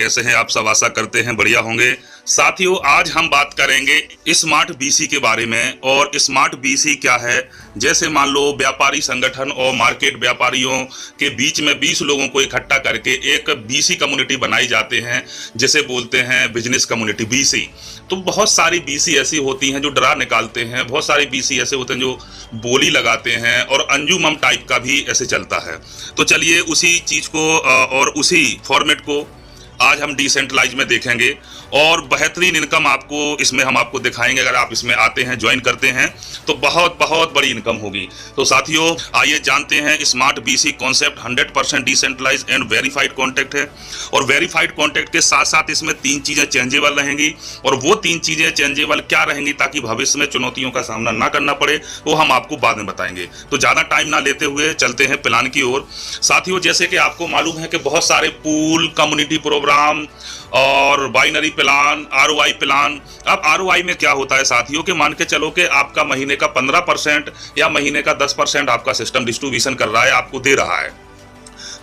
कैसे हैं आप सब? आशा करते हैं बढ़िया होंगे। साथियों, आज हम बात करेंगे स्मार्ट बीसी के बारे में। और स्मार्ट बीसी क्या है? जैसे मान लो व्यापारी संगठन और मार्केट व्यापारियों के बीच में 20 लोगों को इकट्ठा करके एक बीसी कम्युनिटी बनाई जाते हैं, जिसे बोलते हैं बिजनेस कम्युनिटी, बीसी। तो बहुत सारी बीसी ऐसी होती हैं जो डरा निकालते हैं, बहुत सारी बीसी ऐसे होते हैं जो बोली लगाते हैं, और अंजुमन टाइप का भी ऐसे चलता है। तो चलिए उसी चीज को और उसी फॉर्मेट को आज हम डिसेंट्रलाइज में देखेंगे और बेहतरीन इनकम आपको इसमें हम आपको दिखाएंगे। अगर आप इसमें आते हैं, ज्वाइन करते हैं, तो बहुत बहुत बड़ी इनकम होगी। तो साथियों, आइए जानते हैं smart BC concept. 100% decentralize and verified contact है, और वेरीफाइड कॉन्टैक्ट के साथ साथ इसमें 3 चीजें चेंजेबल रहेंगी। और वो 3 चीजें चेंजेबल क्या रहेंगी ताकि भविष्य में चुनौतियों का सामना ना करना पड़े, वो हम आपको बाद में बताएंगे। तो ज्यादा टाइम ना लेते हुए चलते हैं प्लान की ओर। साथियों, जैसे कि आपको मालूम है कि बहुत सारे पूल, कम्युनिटी प्रोग्राम और बाइनरी प्लान, आरओआई प्लान। अब आरओआई में क्या होता है साथियों, के मान के चलो कि आपका महीने का 15% या महीने का 10% आपका सिस्टम डिस्ट्रीब्यूशन कर रहा है, आपको दे रहा है।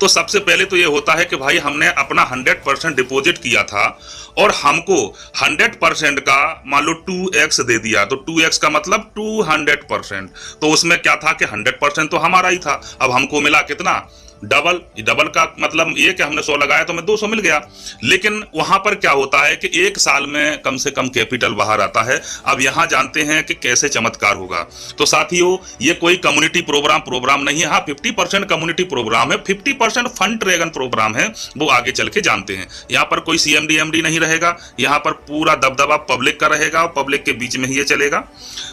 तो सबसे पहले तो ये होता है कि भाई हमने अपना 100% डिपॉजिट किया था और हमको 100% का मान लो 2x दे दिया। तो 2x का मतलब 200%। तो उसमें क्या था कि 100% तो हमारा ही था। अब हमको मिला कितना? डबल। डबल का मतलब ये कि हमने 100 लगाया तो हमें 200 मिल गया। लेकिन वहां पर क्या होता है कि 1 साल में कम से कम कैपिटल बाहर आता है। अब यहां जानते हैं कि कैसे चमत्कार होगा। तो साथियों, ये कोई कम्युनिटी प्रोग्राम नहीं है। हाँ, 50% कम्युनिटी प्रोग्राम है, 50% फंड ड्रैगन प्रोग्राम है, वो आगे चल के जानते हैं। यहाँ पर कोई CMD MD नहीं रहेगा, यहाँ पर पूरा दबदबा पब्लिक का रहेगा और पब्लिक के बीच में ही ये चलेगा।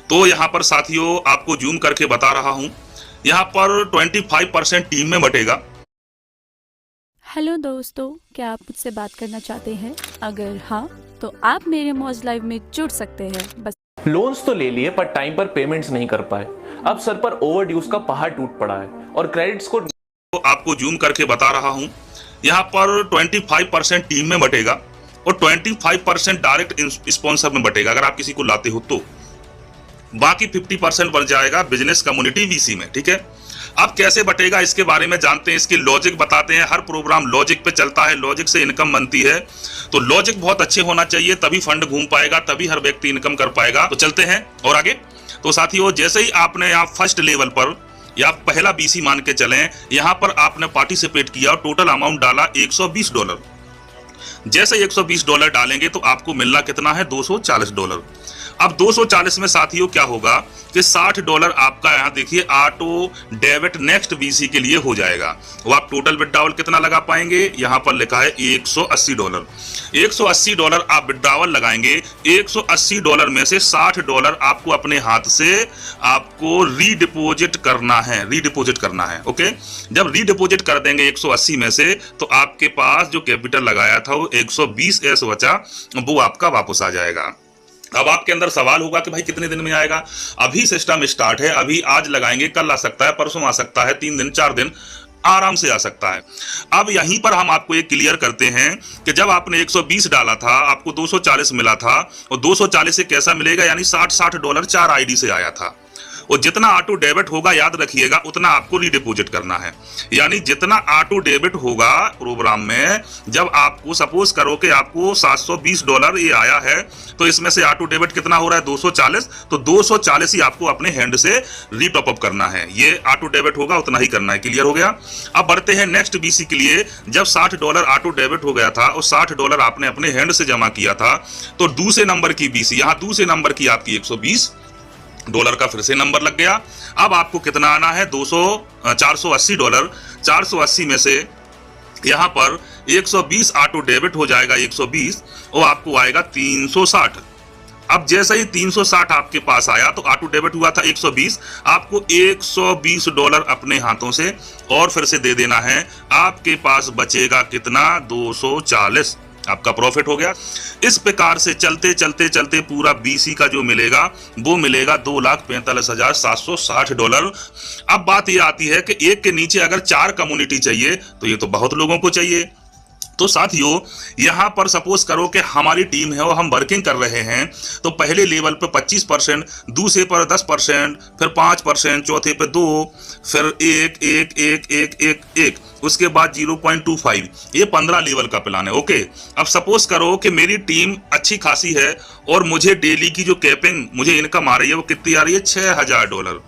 तो यहाँ पर साथियों आपको जूम करके बता रहा हूं, यहाँ पर 25% टीम में बटेगा। हेलो दोस्तों, क्या आप मुझसे बात करना चाहते हैं? अगर हाँ, तो आप मेरे मौज लाइव में जुड़ सकते हैं। बस लोन्स तो ले लिए पर टाइम पर पेमेंट्स नहीं कर पाए। अब सर पर ओवरड्यूज का पहाड़ टूट पड़ा है और क्रेडिट स्कोर। तो आपको जूम करके बता रहा हूं, यहाँ पर 25% टीम में बटेगा और 25% डायरेक्ट स्पॉन्सर में बटेगा अगर आप किसी को लाते हो तो। बाकी 50% बन जाएगा बिजनेस कम्युनिटी VC में। ठीक है, अब कैसे बटेगा इसके बारे में जानते हैं, इसकी लॉजिक बताते हैं। हर प्रोग्राम लॉजिक पे चलता है, लॉजिक से इनकम बनती है। तो लॉजिक बहुत अच्छे होना चाहिए, तभी फंड घूम पाएगा, तभी हर व्यक्ति इनकम कर पाएगा। तो चलते हैं और आगे। तो साथियों, जैसे ही आपने यहाँ फर्स्ट लेवल पर या पहला BC मान के चलें, यहाँ पर आपने पार्टिसिपेट किया और टोटल अमाउंट डाला $120। जैसे $120 डालेंगे तो आपको मिलना कितना है? $240। अब 240 में साथियों क्या होगा कि $60 आपका यहाँ देखिए ऑटो डेबिट नेक्स्ट BC के लिए हो जाएगा। वो आप टोटल विड्रॉवल कितना लगा पाएंगे? यहाँ पर लिखा है $180। $180 आप विड्रॉवल लगाएंगे। $180 में से $60 आपको अपने हाथ से आपको रीडिपोजिट करना है। ओके, जब रीडिपोजिट कर देंगे 180 में से, तो आपके पास जो कैपिटल लगाया था वो 120S बचा, वो आपका वापस आ जाएगा। अब आपके अंदर सवाल होगा कि भाई कितने दिन में आएगा? अभी सिस्टम स्टार्ट है, अभी आज लगाएंगे, कल आ सकता है, परसों आ सकता है, 3 दिन 4 दिन आराम से आ सकता है। अब यहीं पर हम आपको एक क्लियर करते हैं कि जब आपने 120 डाला था, आपको 240 मिला था, और 240 से कैसा मिलेगा? यानी $60 4 ID से आया था। और जितना ऑटो डेबिट होगा, याद रखिएगा, उतना आपको रीडिपोजिट करना है। यानी जितना ऑटो डेबिट होगा प्रोग्राम में, जब आपको सपोज करो कि आपको $720 ये आया है, तो इसमें से ऑटो डेबिट कितना हो रहा है? 240। तो 240 ही आपको अपने हैंड से रीटॉप अप करना है। ये ऑटो डेबिट होगा, उतना ही करना है। क्लियर हो गया? अब बढ़ते हैं नेक्स्ट BC के लिए। जब $60 ऑटो डेबिट हो गया था और $60 आपने अपने हैंड से जमा किया था, तो दूसरे नंबर की BC, यहाँ दूसरे नंबर की आपकी $120 का फिर से नंबर लग गया। अब आपको कितना आना है? $480। 480 में से यहां पर 120 ऑटो डेबिट हो जाएगा, 120, और आपको आएगा 360। अब जैसे ही 360 आपके पास आया तो ऑटो डेबिट हुआ था 120, आपको $120 अपने हाथों से और फिर से दे देना है। आपके पास बचेगा कितना? 240। आपका प्रॉफिट हो गया। इस प्रकार से चलते चलते चलते पूरा BC का जो मिलेगा वो मिलेगा $2,45,760। अब बात ये आती है कि एक के नीचे अगर 4 कम्युनिटी चाहिए तो ये तो बहुत लोगों को चाहिए। तो साथियों यहाँ पर सपोज करो कि हमारी टीम है और हम वर्किंग कर रहे हैं, तो पहले लेवल पे 25%, दूसरे पर 10%, फिर 5%, चौथे पे 2, फिर 1 1 1 1 1 1, उसके बाद 0.25। ये 15 लेवल का प्लान है। ओके, अब सपोज करो कि मेरी टीम अच्छी खासी है और मुझे डेली की जो कैपिंग मुझे इनकम आ रही है वो कितनी आ रही है, $6000,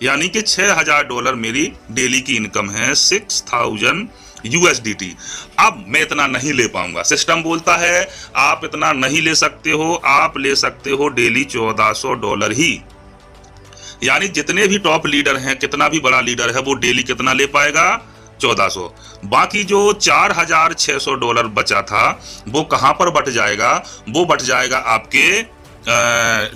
यानी कि $6000 मेरी डेली की इनकम है, 6000 USDT। अब मैं इतना नहीं ले पाऊंगा, सिस्टम बोलता है आप इतना नहीं ले सकते हो, आप ले सकते हो डेली $1400 ही। यानी जितने भी टॉप लीडर हैं, कितना भी बड़ा लीडर है, वो डेली कितना ले पाएगा, 1400। बाकी जो $4600 बचा था वो कहां पर बट जाएगा, वो बट जाएगा आपके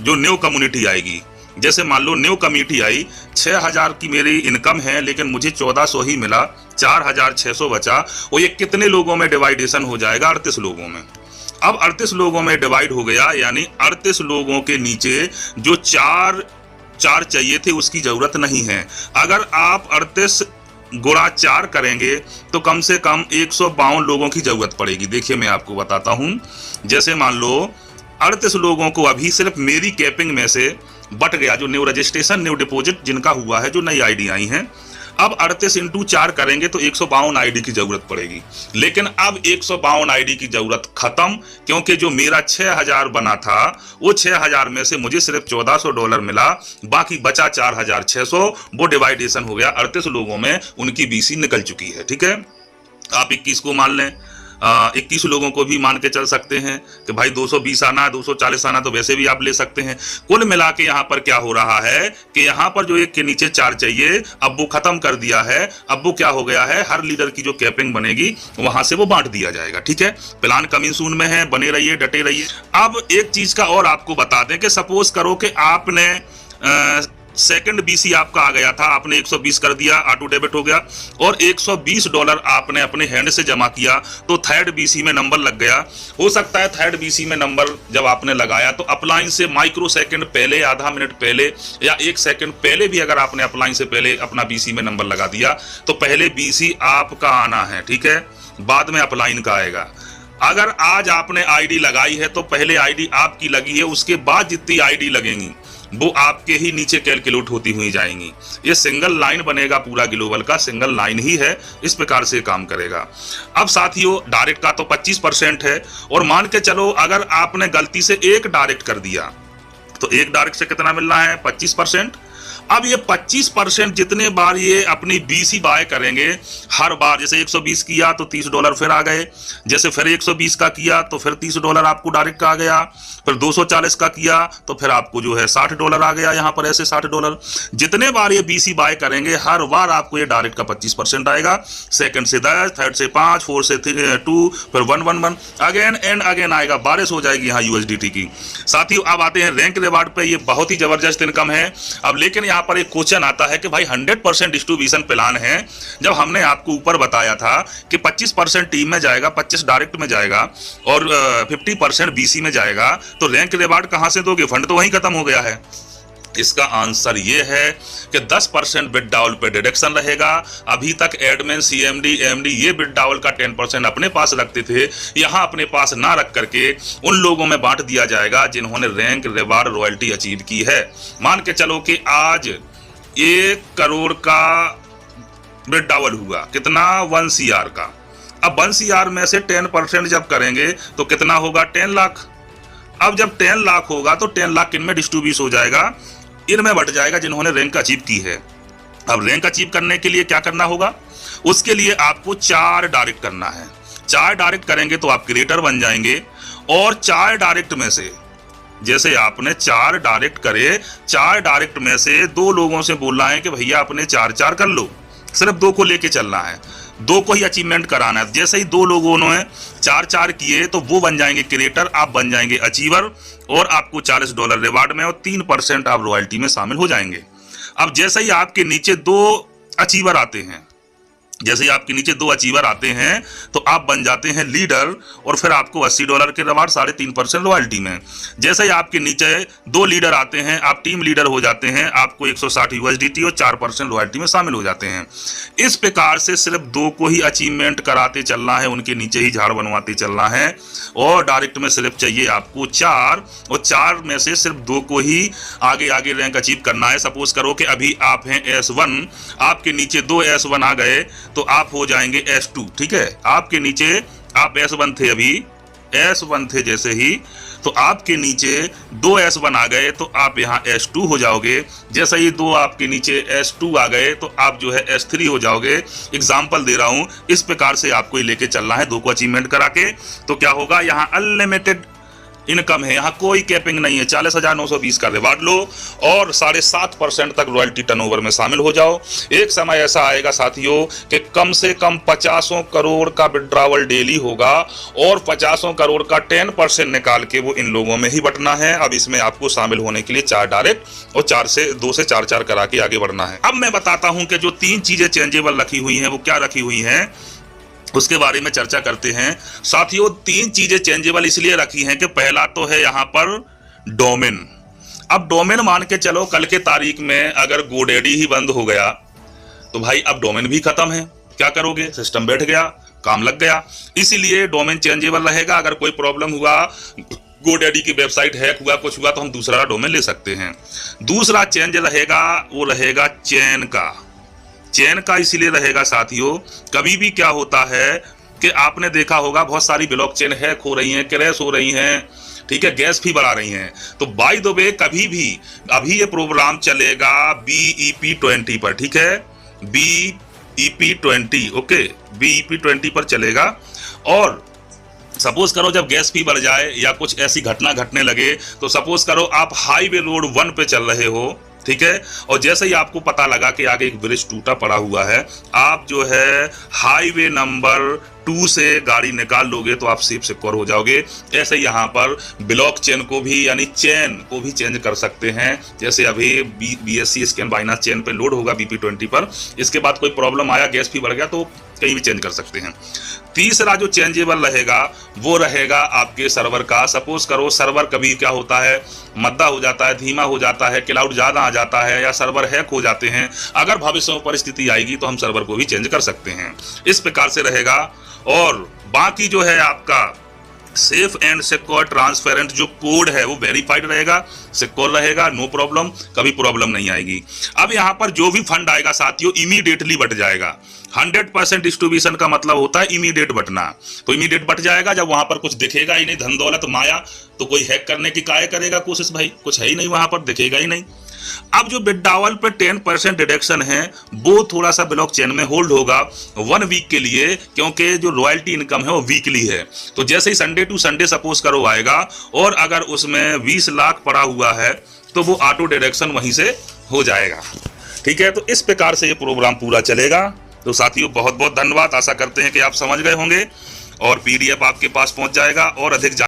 जो न्यू कम्युनिटी आएगी। जैसे मान लो न्यू कम्युनिटी आई, 6000 की मेरी इनकम है लेकिन मुझे 1400 ही मिला, 4600 बचा। और ये कितने लोगों में डिवाइडेशन हो जाएगा, 38 लोगों में। अब 38 लोगों में डिवाइड हो गया, यानी 38 लोगों के नीचे जो चार चाहिए थे उसकी जरूरत नहीं है। अगर आप 38 गुणा 4 करेंगे तो कम से कम 152 लोगों की जरूरत पड़ेगी। देखिए मैं आपको बताता हूं, जैसे मान लो 38 लोगों को अभी सिर्फ मेरी कैपिंग में से बट गया, जो न्यू रजिस्ट्रेशन न्यू डिपॉजिट जिनका हुआ है, जो नई आईडी आई हैं। अब 38 × 4 करेंगे तो 152 आईडी की जरूरत पड़ेगी। लेकिन अब 152 आईडी की जरूरत खत्म, क्योंकि जो मेरा 6000 बना था वो 6000 में से मुझे सिर्फ $1400 मिला, बाकी बचा 4600। वो डिवाइडेशन हो गया 38 लोगों में, उनकी बीसी निकल चुकी है। ठीक है, आप 21 को मान लें, 21 लोगों को भी मान के चल सकते हैं कि भाई 220 आना, 240 आना, तो वैसे भी आप ले सकते हैं। कुल मिला के यहाँ पर क्या हो रहा है कि यहाँ पर जो 1 के नीचे 4 चाहिए, अब वो खत्म कर दिया है। अब वो क्या हो गया है, हर लीडर की जो कैपिंग बनेगी वहां से वो बांट दिया जाएगा। ठीक है, प्लान कमिंग सून में है, बने रहिए, डटे रहिए। अब एक चीज का और आपको बता दें कि सपोज करो कि आपने सेकंड बीसी आपका आ गया था, आपने 120 कर दिया, ऑटो डेबिट हो गया, और $120 आपने अपने हैंड से जमा किया, तो थर्ड बीसी में नंबर लग गया। हो सकता है थर्ड बीसी में नंबर जब आपने लगाया तो अपलाइन से माइक्रो सेकंड पहले, आधा मिनट पहले या 1 सेकंड पहले भी अगर आपने अपलाइन से पहले अपना बीसी में नंबर लगा दिया तो पहले बीसी आपका आना है। ठीक है, बाद में अपलाइन का आएगा। अगर आज आपने आईडी लगाई है तो पहले आईडी आपकी लगी है, उसके बाद जितनी आईडी लगेंगी वो आपके ही नीचे कैलकुलेट होती हुई जाएंगी। ये सिंगल लाइन बनेगा, पूरा ग्लोबल का सिंगल लाइन ही है, इस प्रकार से काम करेगा। अब साथियों डायरेक्ट का तो 25% है, और मान के चलो अगर आपने गलती से एक डायरेक्ट कर दिया तो एक डायरेक्ट से कितना मिल रहा है, 25%। अब ये 25% जितने बार ये अपनी बीसी बाय करेंगे, हर बार जैसे 120 किया तो $30 फिर आ गए, जैसे फिर 120 का किया तो फिर $30 आपको डायरेक्ट का आ गया, फिर 240 का किया तो फिर आपको जो है $60 आ गया। यहाँ पर ऐसे $60 जितने बार ये बीसी बाय करेंगे हर बार आपको ये डायरेक्ट का 25% आएगा। सेकंड से 10, थर्ड से 5, फोर्थ से 2, फिर 1 1 1 अगेन एंड अगेन आएगा, बारिश हो जाएगी यहाँ USDT की। साथियों अब आते हैं रैंक रिवार्ड पे, ये बहुत ही जबरदस्त इनकम है। अब लेकिन यहाँ पर एक क्वेश्चन आता है कि भाई 100% डिस्ट्रीब्यूशन प्लान है, जब हमने आपको ऊपर बताया था कि 25% टीम में जाएगा, 25 डायरेक्ट में जाएगा और 50% बीसी में जाएगा, तो रैंक रिवार्ड कहां से दोगे, फंड तो वहीं खत्म हो गया है। इसका आंसर ये है कि 10% विड्रॉल पे डिडक्शन रहेगा। अभी तक एडमिन, CMD, MD ये विड्रॉल का 10% अपने पास रखते थे, यहां अपने पास ना रख करके उन लोगों में बांट दिया जाएगा जिन्होंने रैंक रिवार्ड रॉयल्टी अचीव की है। मान के चलो कि आज 1 करोड़ का विड्रॉल हुआ, कितना, 1 CR का। अब 1 CR में से 10% जब करेंगे तो कितना होगा, 10 लाख। अब जब 10 लाख होगा तो 10 लाख इनमें डिस्ट्रीब्यूट हो जाएगा, इनमें बट जाएगा जिन्होंने रैंक अचीव की है। अब रैंक अचीव करने के लिए क्या करना होगा, उसके लिए आपको 4 डायरेक्ट करना है। 4 डायरेक्ट करेंगे तो आप क्रिएटर बन जाएंगे, और 4 डायरेक्ट में से जैसे आपने 4 डायरेक्ट करे, 4 डायरेक्ट में से 2 लोगों से बोलना है कि भैया अपने 4 कर लो, सिर्फ 2 को लेके चलना है, 2 को ही अचीवमेंट कराना है। जैसे ही 2 लोगों ने 4 किए तो वो बन जाएंगे क्रिएटर, आप बन जाएंगे अचीवर, और आपको $40 रिवार्ड में और 3% आप रॉयल्टी में शामिल हो जाएंगे। अब जैसे ही आपके नीचे 2 अचीवर आते हैं, जैसे ही आपके नीचे 2 अचीवर आते हैं तो आप बन जाते हैं लीडर और फिर आपको $80 के रिवार्ड 3.5% रॉयल्टी में। जैसे ही आपके नीचे 2 लीडर आते हैं आप टीम लीडर हो जाते हैं, आपको 160 USDT और 4% रॉयल्टी में शामिल हो जाते हैं। इस प्रकार से सिर्फ 2 को ही अचीवमेंट कराते चलना है, उनके नीचे ही झाड़ बनवाते चलना है और डायरेक्ट में सिर्फ चाहिए आपको 4 और 4 में से सिर्फ 2 को ही आगे आगे रैंक अचीव करना है। सपोज करो कि अभी आप हैं S1, आपके नीचे 2 S1 आ गए तो आप हो जाएंगे S2। ठीक है, आपके नीचे आप S1 थे, अभी S1 थे, जैसे ही तो आपके नीचे 2 S1 आ गए तो आप यहाँ S2 हो जाओगे। जैसे ही 2 आपके नीचे S2 आ गए तो आप जो है S3 हो जाओगे। एग्जाम्पल दे रहा हूं, इस प्रकार से आपको लेके चलना है 2 को अचीवमेंट करा के। तो क्या होगा, यहाँ अनलिमिटेड इनकम है, यहाँ कोई कैपिंग नहीं है। 40,920 का रिवार्ड लो और 7.5% तक रॉयल्टी टर्नओवर में शामिल हो जाओ। एक समय ऐसा आएगा साथियों कि कम से कम 50 करोड़ का विड्रॉवल डेली होगा और 50 करोड़ का 10% निकाल के वो इन लोगों में ही बंटना है। अब इसमें आपको शामिल होने के लिए 4 डायरेक्ट और 2 से 4 करा के आगे बढ़ना है। अब मैं बताता हूं कि जो 3 चीजें चेंजेबल रखी हुई हैं वो क्या रखी हुई हैं, उसके बारे में चर्चा करते हैं। साथियों 3 चीजें चेंजेबल इसलिए रखी हैं कि पहला तो है यहाँ पर डोमेन। अब डोमेन मान के चलो कल के तारीख में अगर GoDaddy ही बंद हो गया तो भाई अब डोमेन भी खत्म है, क्या करोगे, सिस्टम बैठ गया, काम लग गया। इसीलिए डोमेन चेंजेबल रहेगा। अगर कोई प्रॉब्लम हुआ, GoDaddy की वेबसाइट हैक हुआ, कुछ हुआ तो हम दूसरा डोमेन ले सकते हैं। दूसरा चेंज रहेगा वो रहेगा चेन का इसीलिए रहेगा साथियों, कभी भी क्या होता है कि आपने देखा होगा बहुत सारी ब्लॉकचेन हैक हो रही हैं, क्रैश हो रही हैं, ठीक है, गैस फी बढ़ा रही हैं। तो बाय द वे कभी भी अभी ये प्रोग्राम चलेगा BEP20 पर, ठीक है, BEP20, ओके, BEP20 पर चलेगा। और सपोज करो जब गैस फी बढ़ जाए या कुछ ऐसी घटना घटने लगे तो सपोज करो आप हाईवे रोड 1 पे चल रहे हो, ठीक है, और जैसे ही आपको पता लगा कि आगे एक ब्रिज टूटा पड़ा हुआ है, आप जो है हाईवे नंबर 2 से गाड़ी निकाल लोगे तो आप सेफ सिक्योर हो जाओगे। ऐसे यहाँ पर ब्लॉक चेन को भी यानी चेन को भी चेंज कर सकते हैं। जैसे अभी BSC स्कैन बाइनास चेन पे लोड होगा BP20 पर, इसके बाद कोई प्रॉब्लम आया, गैस फी बढ़ गया तो कहीं भी चेंज कर सकते हैं। तीसरा जो चेंजेबल रहेगा वो रहेगा आपके सर्वर का। सपोज करो सर्वर कभी क्या होता है, मद्दा हो जाता है, धीमा हो जाता है, क्लाउड ज्यादा आ जाता है या सर्वर हैक हो जाते हैं। अगर भविष्य में परिस्थिति आएगी तो हम सर्वर को भी चेंज कर सकते हैं। इस प्रकार से रहेगा। और बाकी जो है आपका सेफ एंड सिक्योर ट्रांसपेरेंट जो कोड है वो वेरीफाइड रहेगा, सिक्योर रहेगा, नो प्रॉब्लम, कभी प्रॉब्लम नहीं आएगी। अब यहाँ पर जो भी फंड आएगा साथियों इमीडिएटली बट जाएगा। 100% डिस्ट्रीब्यूशन का मतलब होता है इमीडिएट बटना। तो इमीडिएट बट जाएगा जब वहां पर कुछ दिखेगा ही नहीं, धन दौलत माया, तो कोई हैक करने की काय करेगा कोशिश, भाई कुछ है ही नहीं वहां पर, दिखेगा ही नहीं। अब जो विड्रॉवल पे 10% डिडक्शन है वो थोड़ा सा ब्लॉक चेन में होल्ड होगा 1 वीक के लिए, क्योंकि जो रॉयल्टी इनकम है वो वीकली है। तो जैसे ही संडे टू संडे सपोज करो आएगा और अगर उसमें 20 लाख पड़ा हुआ है तो वो ऑटो डिडक्शन वहीं से हो जाएगा, ठीक है। तो इस प्रकार से ये प्रोग्राम पूरा चलेगा। तो साथियों बहुत बहुत धन्यवाद, आशा करते हैं कि आप समझ गए होंगे और PDF आपके पास पहुंच जाएगा। और अधिक